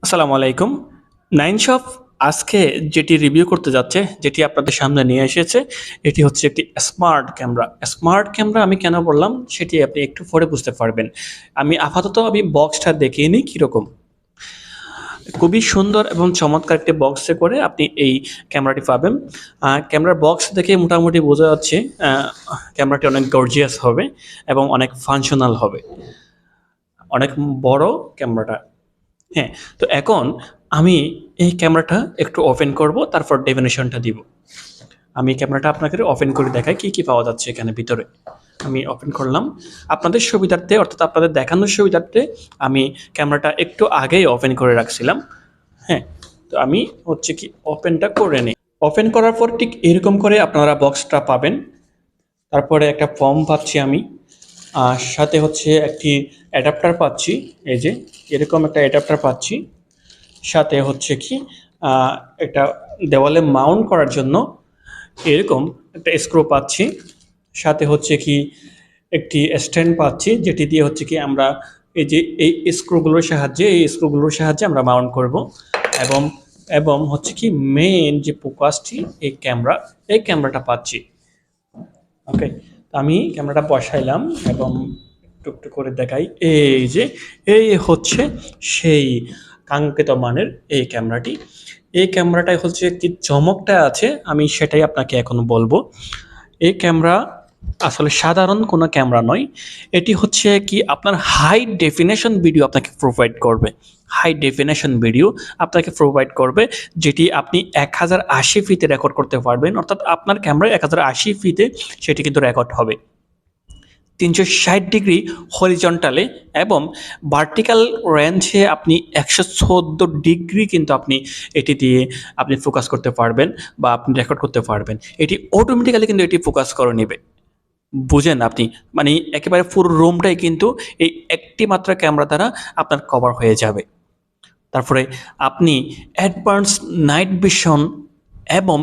আসসালামু আলাইকুম। নাইনশপ আজকে যেটি রিভিউ করতে যাচ্ছে, যেটি আপনাদের সামনে নিয়ে এসেছে, এটি হচ্ছে একটি স্মার্ট ক্যামেরা। স্মার্ট ক্যামেরা আমি কেন বললাম সেটি আপনি একটু পরে বুঝতে পারবেন। আমি আপাতত বক্সটা দেখিয়ে নিই কীরকম। খুবই সুন্দর এবং চমৎকার একটি বক্সে করে আপনি এই ক্যামেরাটি পাবেন। ক্যামেরার বক্স দেখে মোটামুটি বোঝা যাচ্ছে ক্যামেরাটি অনেক গর্জিয়াস হবে এবং অনেক ফাংশনাল হবে। অনেক বড় ক্যামেরাটা। হ্যাঁ, তো এখন আমি এই ক্যামেরাটা একটু ওপেন করব, তারপর ডেফিনেশনটা দিব। আমি ক্যামেরাটা আপনাকে ওপেন করে দেখাই কি পাওয়া যাচ্ছে এখানে ভিতরে। আমি ওপেন করলাম আপনাদের সুবিধার্থে, অর্থাৎ আপনাদের দেখানোর সুবিধার্থে আমি ক্যামেরাটা একটু আগেই ওপেন করে রাখছিলাম। হ্যাঁ, তো আমি হচ্ছে কি ওপেনটা করে নিই। ওপেন করার পর ঠিক এরকম করে আপনারা বক্সটা পাবেন। তারপরে একটা ফর্ম পাচ্ছি আমি, আর সাথে হচ্ছে একটি অ্যাডাপ্টার পাচ্ছি। এই যে এরকম একটা অ্যাডাপ্টার পাচ্ছি। সাথে হচ্ছে কি একটা দেওয়ালে মাউন্ট করার জন্য এরকম একটা স্ক্রু পাচ্ছি। সাথে হচ্ছে কি একটি স্ট্যান্ড পাচ্ছি, যেটি দিয়ে হচ্ছে কি আমরা এই স্ক্রুগুলোর সাহায্যে আমরা মাউন্ট করব। এবং এবং হচ্ছে কি মেইন যে ফোকাসটি এই ক্যামেরাটা পাচ্ছি। ওকে, তো আমি ক্যামেরাটা বসাইলাম এবং একটু একটু করে দেখাই। এই হচ্ছে সেই কাঙ্ক্ষিত মানের এই ক্যামেরাটি। এই ক্যামেরাটাই হচ্ছে কি চমকটা আছে, আমি সেটাই আপনাকে এখন বলবো। এই ক্যামেরা আসলে সাধারণ কোনো ক্যামেরা নয়। এটি হচ্ছে কি আপনার হাই ডেফিনেশন ভিডিও আপনাকে প্রোভাইড করবে। হাই ডেফিনেশন ভিডিও আপনাকে প্রোভাইড করবে, যেটি আপনি 1080 ফিতে রেকর্ড করতে পারবেন। অর্থাৎ আপনার ক্যামেরায় 1080 ফিতে সেটি কিন্তু রেকর্ড হবে 360 ডিগ্রি হরিজন্টালে, এবং ভার্টিক্যাল রেঞ্জে আপনি 114 ডিগ্রি কিন্তু আপনি এটি দিয়ে আপনি ফোকাস করতে পারবেন বা আপনি রেকর্ড করতে পারবেন। এটি অটোমেটিক্যালি কিন্তু এটি ফোকাস করে নেবে। বুঝেন আপনি, মানে একেবারে পুরো রুমটাই কিন্তু এই একটি মাত্র ক্যামেরা দ্বারা আপনার কভার হয়ে যাবে। তারপরে আপনি অ্যাডভান্স নাইট ভিশন এবং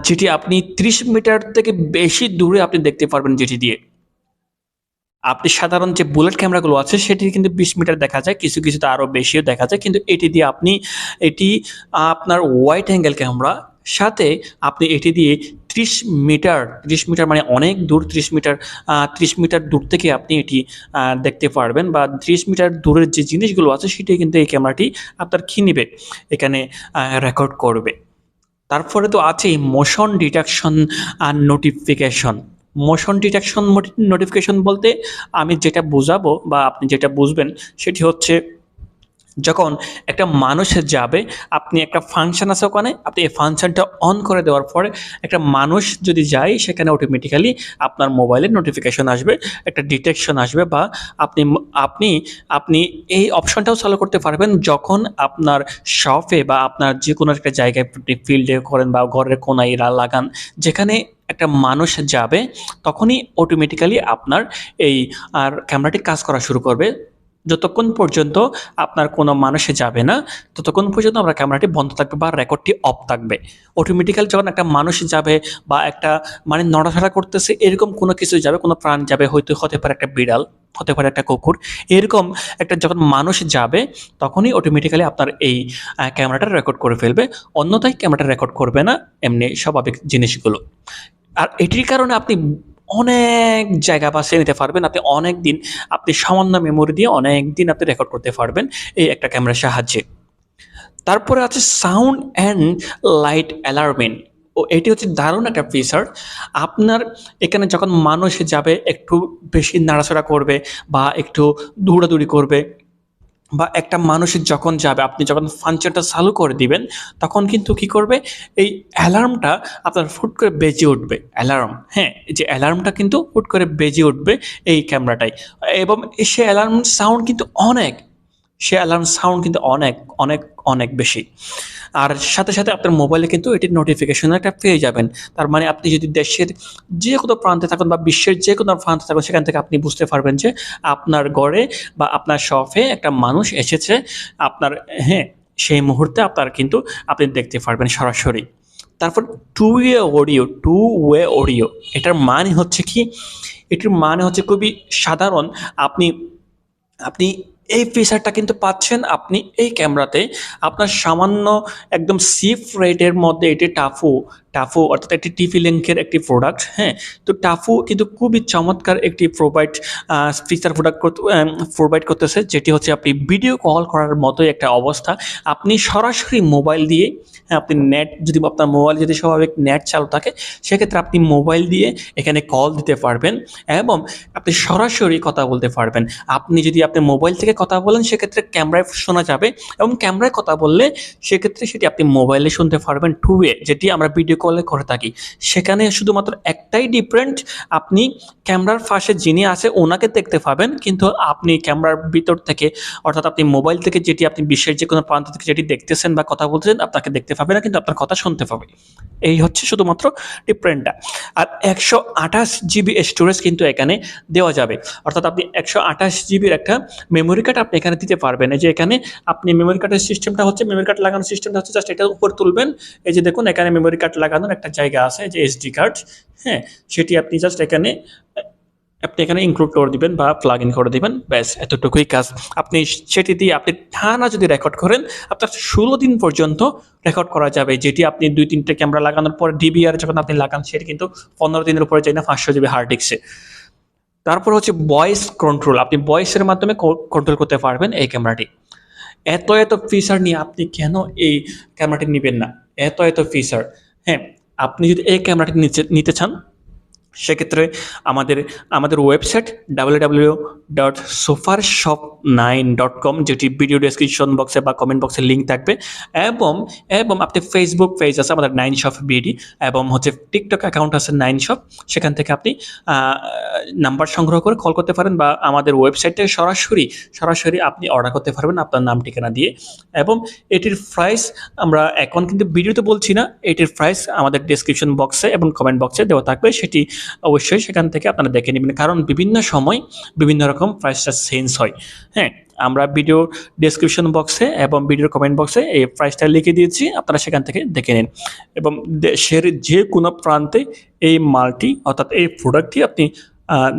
যেটি আপনি 30 মিটার থেকে বেশি দূরে আপনি দেখতে পারবেন, যেটি দিয়ে আপনি সাধারণ যে বুলেট ক্যামেরাগুলো আছে সেটি কিন্তু 20 মিটার দেখা যায়, কিছু কিছুতে আরও বেশিও দেখা যায়, কিন্তু এটি দিয়ে আপনি আপনার ওয়াইড অ্যাঙ্গেল ক্যামেরা, সাথে আপনি এটি দিয়ে 30 মিটার মানে অনেক দূর, 30 মিটার দূর থেকে আপনি এটি দেখতে পারবেন, বা 30 মিটার দূরের যে জিনিসগুলো আছে সেটাই কিন্তু এই ক্যামেরাটি আপনার নিবে, এখানে রেকর্ড করবে। তারপরে তো আছেই মোশন ডিটেকশন আর নোটিফিকেশন। মোশন ডিটেকশন নোটিফিকেশন বলতে আমি যেটা বোঝাবো বা আপনি যেটা বুঝবেন সেটি হচ্ছে, যখন একটা মানুষ যাবে, আপনি একটা ফাংশন আছে ওখানে, আপনি এই ফাংশনটা অন করে দেওয়ার পরে একটা মানুষ যদি যায়, সেখানে অটোমেটিক্যালি আপনার মোবাইলে নোটিফিকেশন আসবে, একটা ডিটেকশন আসবে, বা আপনি আপনি আপনি এই অপশনটাও চালু করতে পারবেন যখন আপনার শপে বা আপনার যে কোনো একটা জায়গায় আপনি ফিল্ডে করেন বা ঘরের কোনায় লাগান, যেখানে একটা মানুষ যাবে, তখনই অটোমেটিক্যালি আপনার এই ক্যামেরাটি কাজ করা শুরু করবে। যতক্ষণ পর্যন্ত আপনার কোনো মানুষ যাবে না, ততক্ষণ পর্যন্ত আপনার ক্যামেরাটি বন্ধ থাকবে বা রেকর্ডটি অফ থাকবে। অটোমেটিক্যালি যখন একটা মানুষ যাবে বা একটা মানে নড়াচড়া করতেছে এরকম কোনো কিছু যাবে, কোনো প্রাণ যাবে, হয়তো হতে পারে একটা বিড়াল, হতে পারে একটা কুকুর, এরকম একটা যখন মানুষ যাবে, তখনই অটোমেটিক্যালি আপনার এই ক্যামেরাটা রেকর্ড করে ফেলবে। অন্যথায় ক্যামেরাটা রেকর্ড করবে না এমনি স্বাভাবিক জিনিসগুলো। আর এটির কারণে আপনি অনেক জায়গা বাছিয়ে নিতে পারবেন। আপনি সামান্য মেমোরি দিয়ে অনেক দিন আপনি রেকর্ড করতে পারবেন এই একটা ক্যামেরার সাহায্যে। তারপরে আছে সাউন্ড অ্যান্ড লাইট অ্যালার্মিং। এটি হচ্ছে দারুণ একটা ফিচার। আপনার এখানে যখন মানুষ যাবে, একটু বেশি নাড়াচাড়া করবে বা একটু দৌড়াদৌড়ি করবে, বা একটা মানুষ যখন যাবে, আপনি যখন ফাংশনটা চালু করে দিবেন, তখন কিন্তু কি করবে, এই অ্যালার্মটা আপনার ফুট করে বেজে উঠবে। অ্যালার্ম, হ্যাঁ, যে অ্যালার্মটা কিন্তু ফুট করে বেজে উঠবে এই ক্যামেরাটাই। এবং সে অ্যালার্ম সাউন্ড কিন্তু অনেক অনেক অনেক বেশি। আর সাথে সাথে আপনার মোবাইলে কিন্তু এটির নোটিফিকেশন একটা পেয়ে যাবেন। তার মানে আপনি যদি দেশের যে কোনো প্রান্তে থাকুন বা বিশ্বের যে কোনো প্রান্তে থাকুন, সেখান থেকে আপনি বুঝতে পারবেন যে আপনার ঘরে বা আপনার শপে একটা মানুষ এসেছে আপনার। হ্যাঁ, সেই মুহূর্তে আপনি দেখতে পারবেন সরাসরি। তারপর টু ওয়ে অডিও, এটার মানে হচ্ছে খুবই সাধারণ। আপনি আপনি এই ফিচারটা কিন্তু পাচ্ছেন আপনি এই ক্যামেরাতে। আপনার সামান্য একদম চিপ রেটের মধ্যে এটি টাফু অর্থাৎ একটি টিফি লিঙ্কের একটি প্রোডাক্ট। হ্যাঁ, তো টাফু কিন্তু খুবই চমৎকার একটি ফিচার প্রোভাইড করতেছে, যেটি হচ্ছে আপনি ভিডিও কল করার মতোই একটা অবস্থা। আপনি সরাসরি মোবাইল দিয়ে, হ্যাঁ, আপনি নেট যদি আপনার মোবাইল যদি স্বাভাবিক নেট চালু থাকে, সেক্ষেত্রে আপনি মোবাইল দিয়ে এখানে কল দিতে পারবেন এবং আপনি সরাসরি কথা বলতে পারবেন। আপনি যদি আপনি মোবাইল থেকে কথা বলেন, সেক্ষেত্রে ক্যামেরায় শোনা যাবে এবং ক্যামেরায় কথা বললে সেক্ষেত্রে সেটি আপনি মোবাইলে শুনতে পারবেন টু ওয়ে, যেটি আমরা ভিডিও কলে করে থাকি। সেখানে শুধুমাত্র একটাই ডিফারেন্ট, আপনি ক্যামেরার পাশে যিনি আছে ওনাকে দেখতে পাবেন, কিন্তু আপনি ক্যামেরার ভিতর থেকে অর্থাৎ আপনি মোবাইল থেকে যেটি আপনি বিশ্বের যে কোনো প্রান্ত থেকে যেটি দেখতেছেন বা কথা বলতেছেন, আপনাকে দেখতে পাবে না, কিন্তু আপনার কথা শুনতে পাবে। এই হচ্ছে শুধুমাত্র ডিফারেন্টটা। আর 128 GB স্টোরেজ কিন্তু এখানে দেওয়া যাবে, অর্থাৎ আপনি 128 GB একটা মেমোরি কার্ড আপনি এখানে দিতে পারবেন। এই যে এখানে আপনি মেমোরি কার্ডের সিস্টেমটা হচ্ছে, মেমোরি কার্ড লাগানোর সিস্টেমটা হচ্ছে জাস্ট এটা উপর তুলবেন। এই যে দেখুন এখানে মেমোরি কার্ড লাগানোর একটা জায়গা আছে, যে এসডি কার্ড। হ্যাঁ, সেটি আপনি জাস্ট এখানে ইনক্লুড করে দিবেন বা প্লাগ ইন করে দিবেন, ব্যাস এতটুকুই কাজ। আপনি সেটি দিয়ে আপনি টানা যদি রেকর্ড করেন, আপনার 16 দিন পর্যন্ত রেকর্ড করা যাবে, যেটি আপনি 2-3টে ক্যামেরা লাগানোর পর ডিবিআর যখন আপনি লাগান, সেটি কিন্তু 15 দিনের উপরে যায় না 500 GB হার্ড ডিস্কে। তারপর হচ্ছে ভয়েস কন্ট্রোল, আপনি ভয়েসের মাধ্যমে কন্ট্রোল করতে পারবেন এই ক্যামেরাটি। এত ফিচার নিয়ে আপনি কেন এই ক্যামেরাটি নেবেন না? এত ফিচার। হ্যাঁ, আপনি যদি এই ক্যামেরাটি নিতে চান, সেক্ষেত্রে আমাদের ওয়েবসাইট www.sofarshop9.com, যেটি ভিডিও ডেসক্রিপশন বক্সে বা কমেন্ট বক্সে লিঙ্ক থাকবে, এবং আপনি ফেসবুক পেজ আছে আমাদের 9shop বিডি, এবং হচ্ছে টিকটক অ্যাকাউন্ট আছে 9shop। সেখান থেকে আপনি নাম্বার সংগ্রহ করে কল করতে পারেন, বা আমাদের ওয়েবসাইটে সরাসরি আপনি অর্ডার করতে পারবেন আপনার নাম ঠিকানা দিয়ে। এবং এটির প্রাইস আমরা এখন কিন্তু ভিডিওতে বলছি না, এটির প্রাইস আমাদের ডেসক্রিপশন বক্সে এবং কমেন্ট বক্সে দেওয়া থাকবে, সেটি অবশ্যই সেখান থেকে আপনারা দেখে নেবেন, কারণ বিভিন্ন সময় বিভিন্ন রকম প্রাইসটা চেঞ্জ হয়। হ্যাঁ, আমরা ভিডিও ডেসক্রিপশন বক্সে এবং ভিডিওর কমেন্ট বক্সে এই প্রাইসটা লিখে দিয়েছি, আপনারা সেখান থেকে দেখে নিন। এবং দেশের যে কোনো প্রান্তে এই মালটি অর্থাৎ এই প্রোডাক্টটি আপনি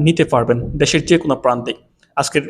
নিতে পারবেন, দেশের যে কোনো প্রান্তে। আজকের